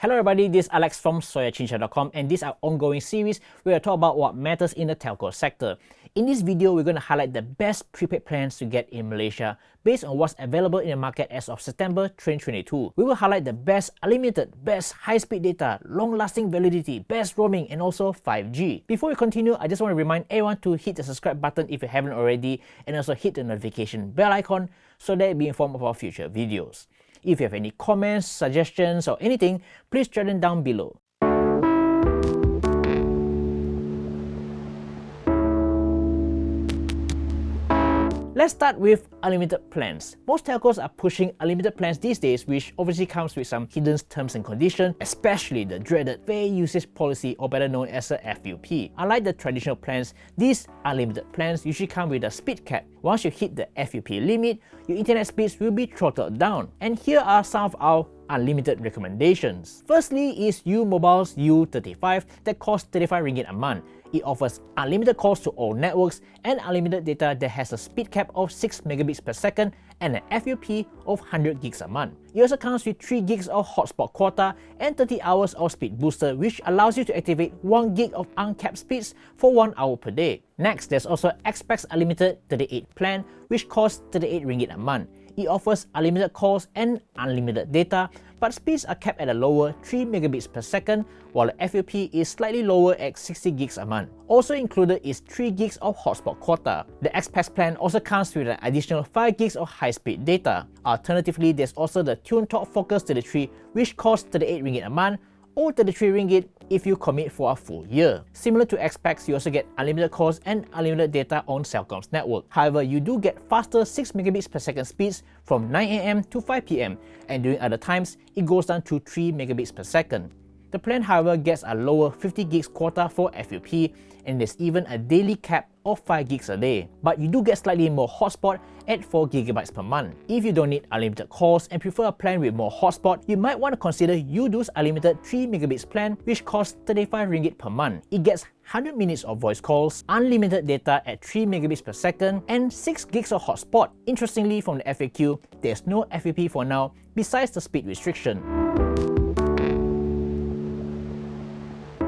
Hello everybody, this is Alex from soyachinchan.com and this is our ongoing series where I talk about what matters in the telco sector. In this video, we're going to highlight the best prepaid plans to get in Malaysia based on what's available in the market as of September 2022. We will highlight the best unlimited, best high-speed data, long-lasting validity, best roaming, and also 5G. Before we continue, I just want to remind everyone to hit the subscribe button if you haven't already and also hit the notification bell icon so that you'll be informed of our future videos. If you have any comments, suggestions, or anything, please drop them down below. Let's start with unlimited plans. Most telcos are pushing unlimited plans these days, which obviously comes with some hidden terms and conditions, especially the dreaded Fair Usage Policy, or better known as a FUP. Unlike the traditional plans, these unlimited plans usually come with a speed cap. Once you hit the FUP limit, your internet speeds will be throttled down. And here are some of our unlimited recommendations. Firstly is U-Mobile's U35 that costs 35 ringgit a month. It offers unlimited calls to all networks and unlimited data that has a speed cap of 6 megabits per second and an FUP of 100 gigs a month. It also comes with 3 gigs of hotspot quota and 30 hours of speed booster, which allows you to activate 1 gig of uncapped speeds for 1 hour per day. Next, there's also Xpex Unlimited 38 plan, which costs 38 ringgit a month. It offers unlimited calls and unlimited data, but speeds are capped at a lower 3 megabits per second, while the FUP is slightly lower at 60 gigs a month. Also included is 3 gigs of hotspot quota. The Xpex plan also comes with an additional 5 gigs of high-speed data. Alternatively, there's also the TuneTalk Focus 33, which costs 38 ringgit a month, or 33 ringgit if you commit for a full year. Similar to Xpex, you also get unlimited calls and unlimited data on Celcom's network. However, you do get faster 6 megabits per second speeds from 9 AM to 5 PM, and during other times, it goes down to 3 megabits per second. The plan, however, gets a lower 50 gigs quota for FUP, and there's even a daily cap of 5 gigs a day. But you do get slightly more hotspot at 4 gigabytes per month. If you don't need unlimited calls and prefer a plan with more hotspot, you might want to consider Udo's unlimited 3 megabits plan, which costs 35 ringgit per month. It gets 100 minutes of voice calls, unlimited data at 3 megabits per second, and 6 gigs of hotspot. Interestingly, from the FAQ, there's no FUP for now besides the speed restriction.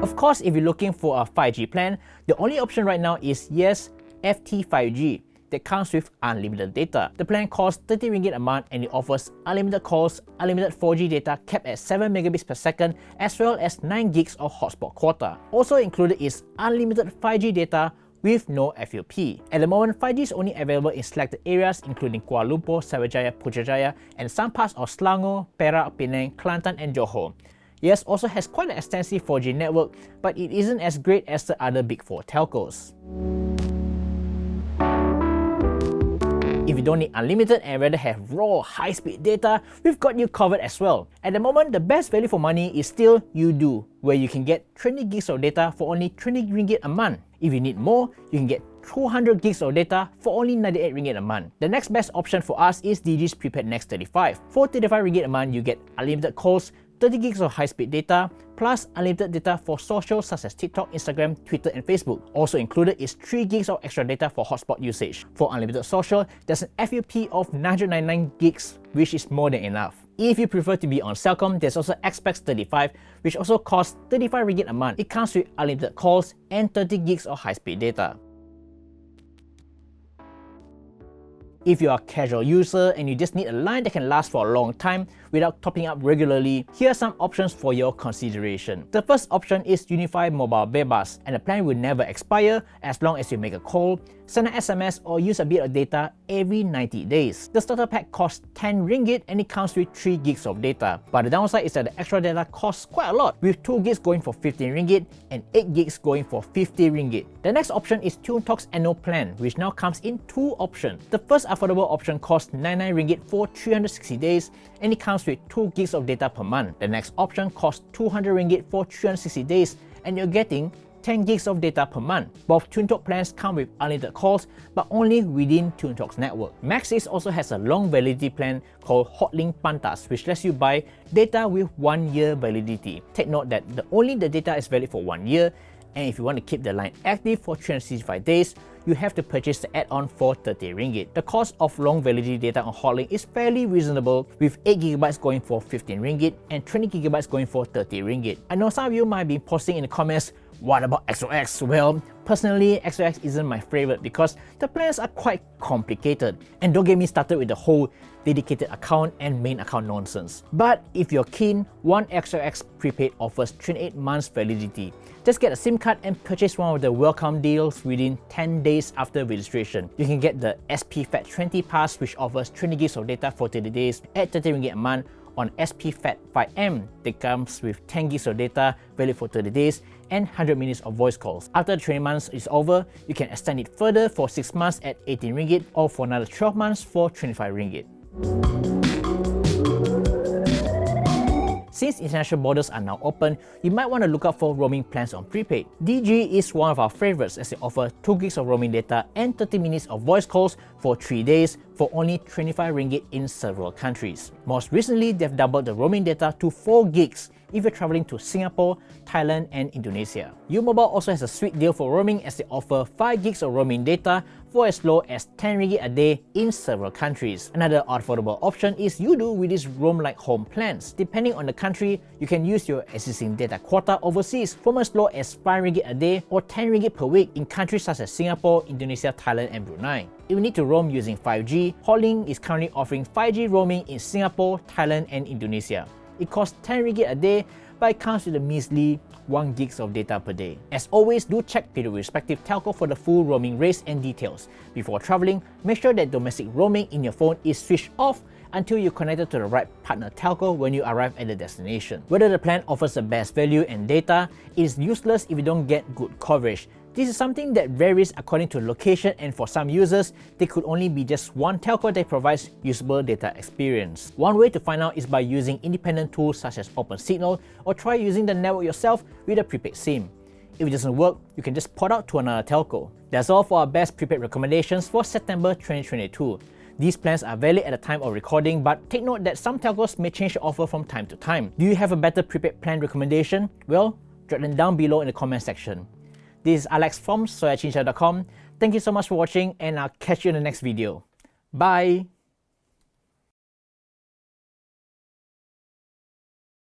Of course, if you're looking for a 5G plan, the only option right now is Yes FT5G that comes with unlimited data. The plan costs 30 ringgit a month and it offers unlimited calls, unlimited 4G data capped at 7 megabits per second, as well as 9 gigs of hotspot quota. Also included is unlimited 5G data with no FUP. At the moment, 5G is only available in selected areas including Kuala Lumpur, Sarawak, Putrajaya, and some parts of Selangor, Perak, Penang, Kelantan, and Johor. Yes also has quite an extensive 4G network, but it isn't as great as the other big 4 telcos. If you don't need unlimited and rather have raw, high-speed data, we've got you covered as well. At the moment, the best value for money is still Udo, where you can get 20 gigs of data for only 20 ringgit a month. If you need more, you can get 200 gigs of data for only 98 ringgit a month. The next best option for us is Digi's Prepaid Next 35. For 35 ringgit a month, you get unlimited calls, 30 gigs of high-speed data, plus unlimited data for social such as TikTok, Instagram, Twitter, and Facebook. Also included is 3 gigs of extra data for hotspot usage. For unlimited social, there's an FUP of 999 gigs, which is more than enough. If you prefer to be on Celcom, there's also Xpex 35, which also costs 35 ringgit a month. It comes with unlimited calls and 30 gigs of high-speed data. If you're a casual user and you just need a line that can last for a long time without topping up regularly, here are some options for your consideration. The first option is Unified Mobile Bebas, and the plan will never expire as long as you make a call, send an SMS, or use a bit of data every 90 days. The starter pack costs 10 ringgit and it comes with 3 gigs of data. But the downside is that the extra data costs quite a lot, with 2 gigs going for 15 ringgit and 8 gigs going for 50 ringgit. The next option is TuneTalk's annual plan, which now comes in 2 options. The first affordable option costs 99 ringgit for 360 days and it comes with 2 gigs of data per month. The next option costs 200 ringgit for 360 days and you're getting 10 gigs of data per month. Both TuneTalk plans come with unlimited calls, but only within TuneTalk's network. Maxis also has a long validity plan called Hotlink Pantas, which lets you buy data with 1 year validity. Take note that only the data is valid for 1 year, and if you want to keep the line active for 365 days, you have to purchase the add-on for 30 ringgit. The cost of long validity data on Hotlink is fairly reasonable, with 8GB going for 15 ringgit and 20GB going for 30 ringgit. I know some of you might be posting in the comments, what about XOX? Well, personally, XOX isn't my favorite because the plans are quite complicated. And don't get me started with the whole dedicated account and main account nonsense. But if you're keen, one XOX prepaid offers 28 months validity. Just get a SIM card and purchase one of the welcome deals within 10 days after registration. You can get the SP Fat 20 Pass, which offers 20 gigs of data for 30 days at 30 ringgit a month, on SP Fat 5M that comes with 10 gigs of data valid for 30 days and 100 minutes of voice calls. After the 20 months is over, you can extend it further for 6 months at 18 ringgit or for another 12 months for 25 ringgit. Since international borders are now open, you might want to look out for roaming plans on prepaid. DG is one of our favorites as they offer 2 gigs of roaming data and 30 minutes of voice calls for 3 days for only 25 ringgit in several countries. Most recently, they've doubled the roaming data to 4 gigs if you're traveling to Singapore, Thailand, and Indonesia. Umobile also has a sweet deal for roaming as they offer 5 gigs of roaming data for as low as 10 ringgit a day in several countries. Another affordable option is Udo with its Roam Like Home plans. Depending on the country, you can use your existing data quota overseas from as low as 5 ringgit a day or 10 ringgit per week in countries such as Singapore, Indonesia, Thailand, and Brunei. If you need to roam using 5G, Hotlink is currently offering 5G roaming in Singapore, Thailand, and Indonesia. It costs 10 ringgit a day, but it comes with a measly 1 gigs of data per day. As always, do check with your respective telco for the full roaming rates and details. Before traveling, make sure that domestic roaming in your phone is switched off until you're connected to the right partner telco when you arrive at the destination. Whether the plan offers the best value and data, it is useless if you don't get good coverage. This is something that varies according to location, and for some users, there could only be just one telco that provides usable data experience. One way to find out is by using independent tools such as OpenSignal, or try using the network yourself with a prepaid SIM. If it doesn't work, you can just port out to another telco. That's all for our best prepaid recommendations for September 2022. These plans are valid at the time of recording, but take note that some telcos may change the offer from time to time. Do you have a better prepaid plan recommendation? Well, drop them down below in the comment section. This is Alex from soyachinchay.com. Thank you so much for watching, and I'll catch you in the next video. Bye!